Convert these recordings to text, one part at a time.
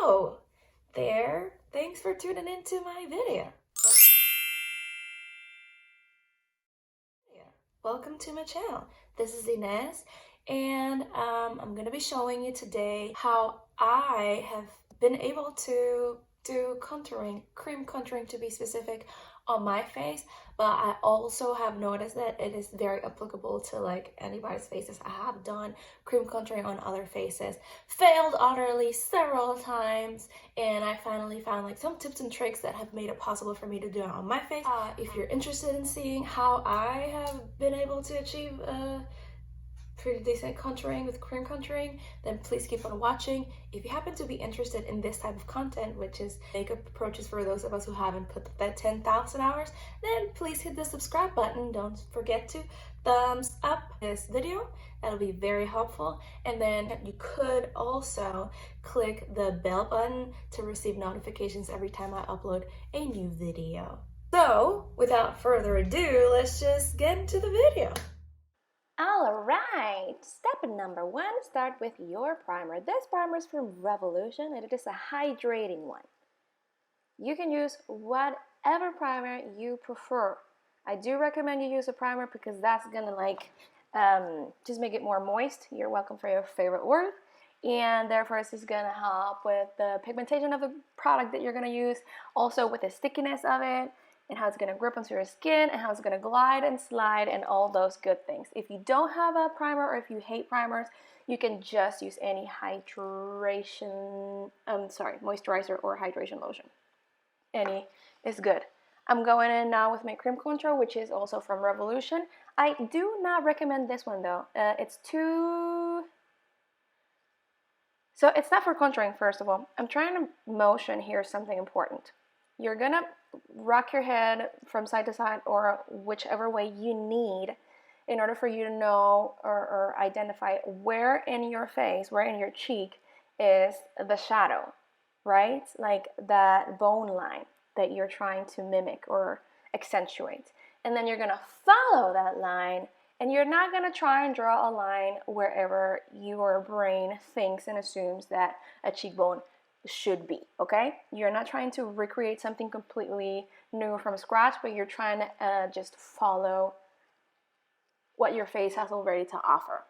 Hello there. Thanks for tuning into my video. Welcome to my channel. This is Inez, and I'm gonna be showing you today how I have been able to do contouring, cream contouring to be specific, on my face, but I also have noticed that it is very applicable to like anybody's faces. I have done cream contouring on other faces, failed utterly several times, and I finally found like some tips and tricks that have made it possible for me to do it on my face. If you're interested in seeing how I have been able to achieve pretty decent contouring with cream contouring, then please keep on watching. If you happen to be interested in this type of content, which is makeup approaches for those of us who haven't put that 10,000 hours, then please hit the subscribe button. Don't forget to thumbs up this video. That'll be very helpful. And then you could also click the bell button to receive notifications every time I upload a new video. So without further ado, let's just get into the video. Alright, step number 1, start with your primer. This primer is from Revolution and it is a hydrating one. You can use whatever primer you prefer. I do recommend you use a primer because that's gonna just make it more moist. You're welcome for your favorite word. And therefore it's just gonna help with the pigmentation of the product that you're gonna use, also with the stickiness of it, and how it's going to grip onto your skin, and how it's going to glide and slide, and all those good things. If you don't have a primer, or if you hate primers, you can just use any moisturizer or hydration lotion. Any is good. I'm going in now with my cream contour, which is also from Revolution. I do not recommend this one though. It's too... So it's not for contouring, first of all. I'm trying to motion here something important. You're gonna rock your head from side to side, or whichever way you need, in order for you to know or identify where in your face, where in your cheek is the shadow, right? Like that bone line that you're trying to mimic or accentuate. And then you're gonna follow that line, and you're not gonna try and draw a line wherever your brain thinks and assumes that a cheekbone should be, okay? You're not trying to recreate something completely new from scratch, but you're trying to just follow what your face has already to offer.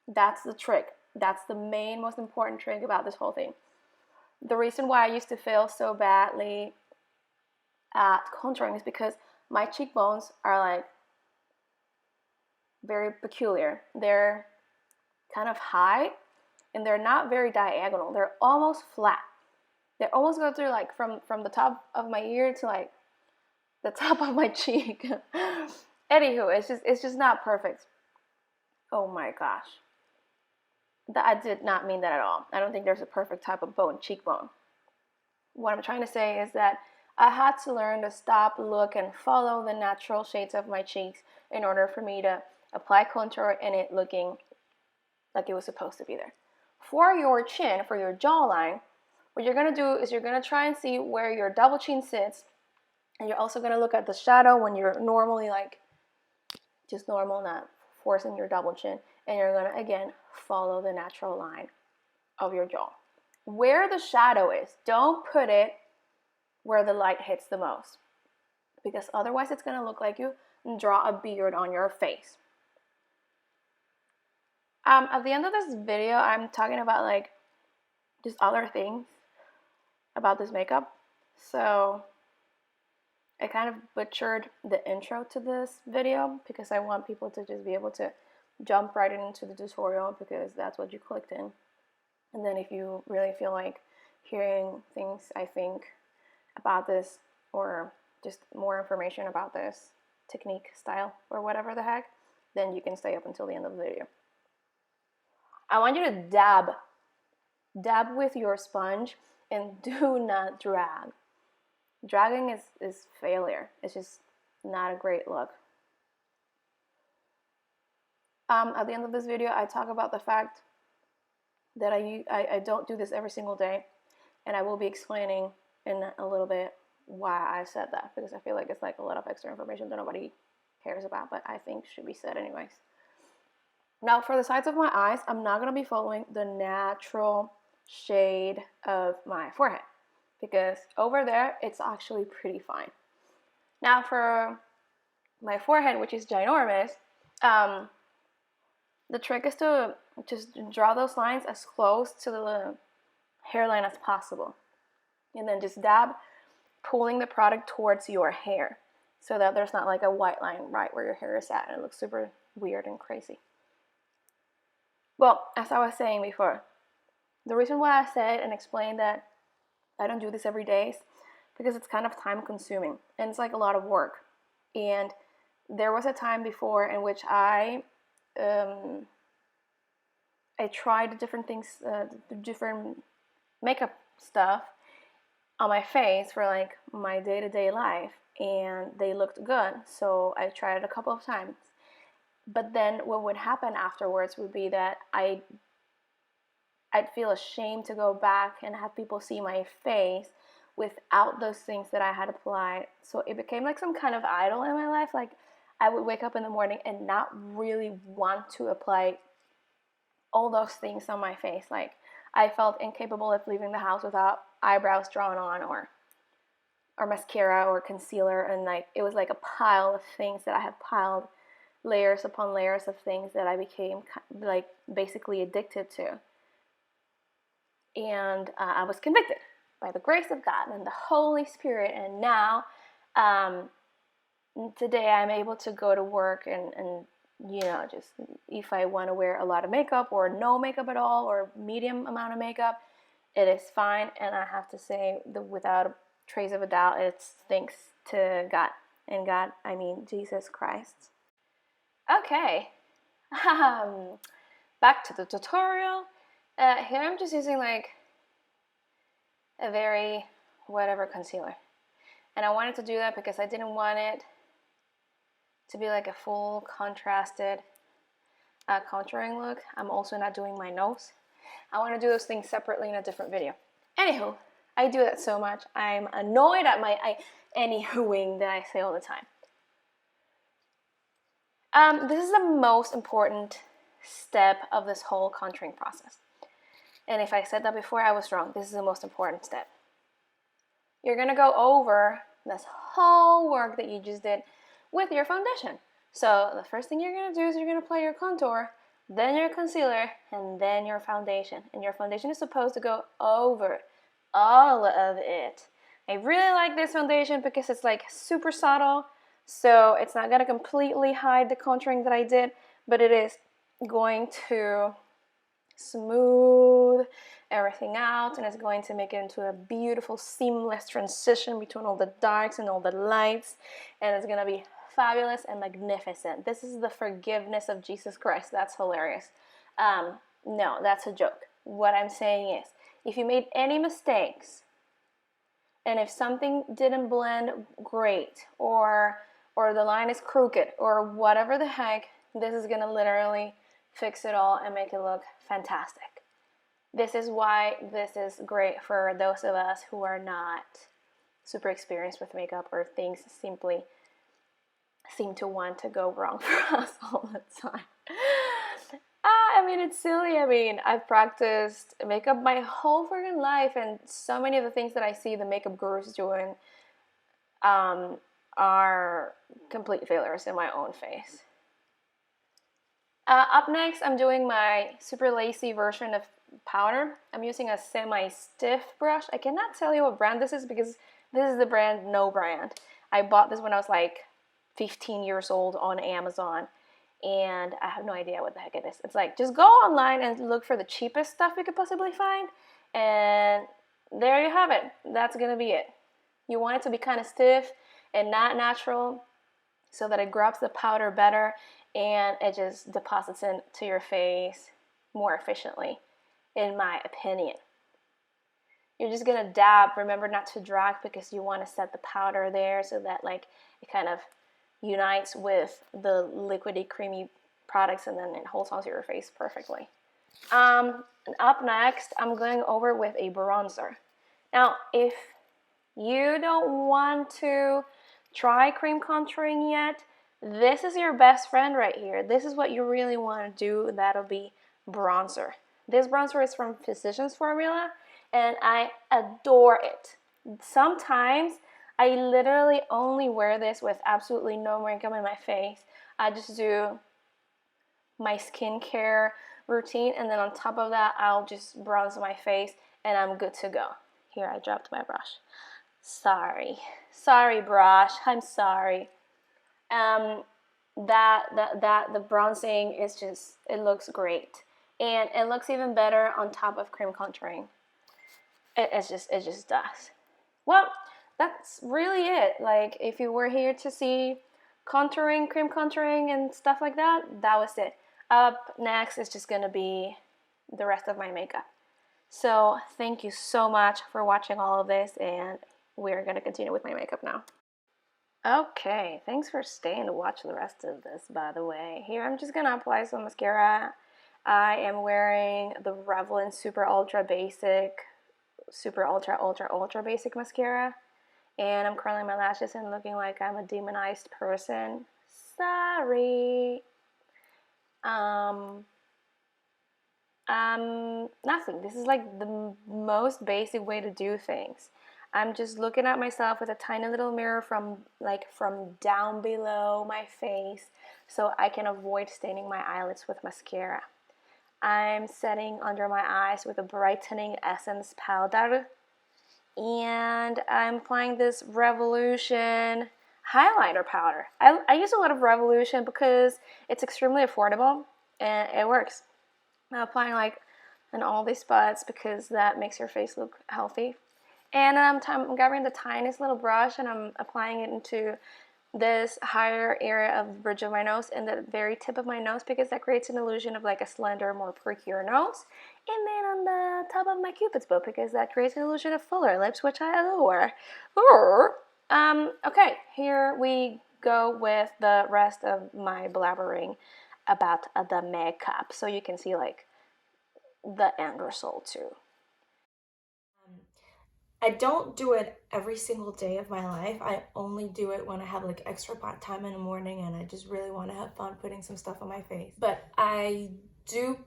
That's the trick. That's the main, most important trick about this whole thing. The reason why I used to fail so badly at contouring is because my cheekbones are like very peculiar. They're kind of high, and they're not very diagonal. They're almost flat. They almost go through like from the top of my ear to like the top of my cheek. Anywho, it's just not perfect. Oh my gosh. I did not mean that at all. I don't think there's a perfect type of cheekbone. What I'm trying to say is that I had to learn to stop, look, and follow the natural shades of my cheeks in order for me to apply contour and it looking like it was supposed to be there. For your chin, for your jawline, what you're going to do is you're going to try and see where your double chin sits, and you're also going to look at the shadow when you're normally like just normal, not forcing your double chin, and you're going to again follow the natural line of your jaw. Where the shadow is, don't put it where the light hits the most, because otherwise it's going to look like you draw a beard on your face. At the end of this video, I'm talking about like just other things about this makeup. So I kind of butchered the intro to this video because I want people to just be able to jump right into the tutorial, because that's what you clicked in. And then if you really feel like hearing things I think about this, or just more information about this technique, style, or whatever the heck, then you can stay up until the end of the video. I want you to dab with your sponge, and do not drag. Dragging is failure. It's just not a great look. At the end of this video, I talk about the fact that I don't do this every single day, and I will be explaining in a little bit why I said that, because I feel like it's like a lot of extra information that nobody cares about, but I think should be said anyways. Now for the sides of my eyes, I'm not going to be following the natural shade of my forehead, because over there it's actually pretty fine. Now for my forehead, which is ginormous, the trick is to just draw those lines as close to the hairline as possible, and then just dab, pulling the product towards your hair so that there's not like a white line right where your hair is at and it looks super weird and crazy. Well, as I was saying before, the reason why I said and explained that I don't do this every day is because it's kind of time consuming and it's like a lot of work. And there was a time before in which I tried different things, different makeup stuff on my face for like my day-to-day life, and they looked good, so I tried it a couple of times. But then what would happen afterwards would be that I'd feel ashamed to go back and have people see my face without those things that I had applied. So it became like some kind of idol in my life. Like I would wake up in the morning and not really want to apply all those things on my face. Like I felt incapable of leaving the house without eyebrows drawn on or mascara or concealer, and like it was like a pile of things that I had piled layers upon layers of things that I became like basically addicted to. And I was convicted by the grace of God and the Holy Spirit, and now today I'm able to go to work and you know, just if I want to wear a lot of makeup or no makeup at all or medium amount of makeup, it is fine. And I have to say that without a trace of a doubt, it's thanks to God. And God, I mean Jesus Christ. Okay, back to the tutorial. Here I'm just using like a very whatever concealer. And I wanted to do that because I didn't want it to be like a full contrasted contouring look. I'm also not doing my nose. I want to do those things separately in a different video. Anywho, I do that so much. I'm annoyed at my anywhoing that I say all the time. This is the most important step of this whole contouring process. And if I said that before, I was wrong. This is the most important step. You're going to go over this whole work that you just did with your foundation. So the first thing you're going to do is you're going to apply your contour, then your concealer, and then your foundation. And your foundation is supposed to go over all of it. I really like this foundation because it's like super subtle, so it's not going to completely hide the contouring that I did, but it is going to smooth everything out, and it's going to make it into a beautiful seamless transition between all the darks and all the lights, and it's going to be fabulous and magnificent. This is the forgiveness of Jesus Christ. That's hilarious. No, that's a joke. What I'm saying is, if you made any mistakes, and if something didn't blend great, or the line is crooked, or whatever the heck, this is going to literally fix it all and make it look fantastic. This is why this is great for those of us who are not super experienced with makeup, or things simply seem to want to go wrong for us all the time. I mean, it's silly. I mean, I've practiced makeup my whole freaking life, and so many of the things that I see the makeup gurus doing are complete failures in my own face. Up next, I'm doing my super lacy version of powder. I'm using a semi-stiff brush. I cannot tell you what brand this is because this is the brand No Brand. I bought this when I was like 15 years old on Amazon, and I have no idea what the heck it is. It's like, just go online and look for the cheapest stuff you could possibly find, and there you have it. That's gonna be it. You want it to be kind of stiff and not natural so that it grabs the powder better and it just deposits into your face more efficiently, in my opinion. You're just gonna dab. Remember not to drag because you want to set the powder there so that like it kind of unites with the liquidy creamy products, and then it holds onto your face perfectly. Up next, I'm going over with a bronzer. Now, if you don't want to try cream contouring yet, this is your best friend right here. This is what you really want to do. That'll be bronzer. This bronzer is from Physicians Formula, and I adore it. Sometimes I literally only wear this with absolutely no makeup in my face. I just do my skincare routine, and then on top of that, I'll just bronze my face, and I'm good to go. Here, I dropped my brush. Sorry brush, I'm sorry. The bronzing is just, it looks great, and it looks even better on top of cream contouring. It just does. Well, that's really it. Like, if you were here to see contouring, cream contouring, and stuff like that, that was it. Up next is just gonna be the rest of my makeup. So thank you so much for watching all of this, and we're gonna continue with my makeup now. Okay, thanks for staying to watch the rest of this, by the way. Here, I'm just gonna apply some mascara. I am wearing the Revlon Super Ultra Basic mascara, and I'm curling my lashes and looking like I'm a demonized person. Sorry. Nothing. This is like the most basic way to do things. I'm just looking at myself with a tiny little mirror from down below my face, so I can avoid staining my eyelids with mascara. I'm setting under my eyes with a brightening essence powder, and I'm applying this Revolution highlighter powder. I use a lot of Revolution because it's extremely affordable and it works. I'm applying like in all these spots because that makes your face look healthy. And I'm grabbing the tiniest little brush and I'm applying it into this higher area of the bridge of my nose and the very tip of my nose, because that creates an illusion of like a slender, more perkier nose. And then on the top of my cupid's bow, because that creates an illusion of fuller lips, which I adore. Okay, here we go with the rest of my blabbering about the makeup, so you can see like the end result too. I don't do it every single day of my life. I only do it when I have like extra time in the morning and I just really want to have fun putting some stuff on my face. But I do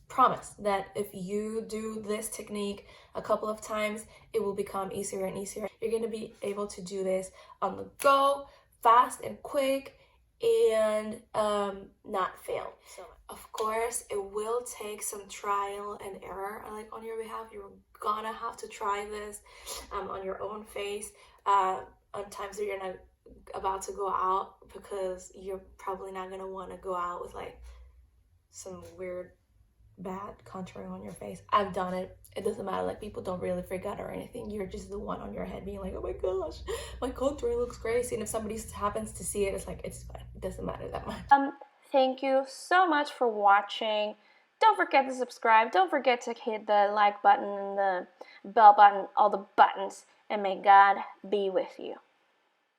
promise that if you do this technique a couple of times, it will become easier and easier. You're going to be able to do this on the go, fast and quick, and not fail. So of course it will take some trial and error, like on your behalf. You're gonna have to try this on your own face on times that you're not about to go out, because you're probably not gonna want to go out with like some weird bad contouring on your face. I've done it. It doesn't matter. Like, people don't really freak out or anything. You're just the one on your head being like, oh my gosh, my contouring looks crazy. And if somebody happens to see it, it's like, it's fine. It doesn't matter that much. Thank you so much for watching. Don't forget to subscribe. Don't forget to hit the like button and the bell button, all the buttons, and may God be with you.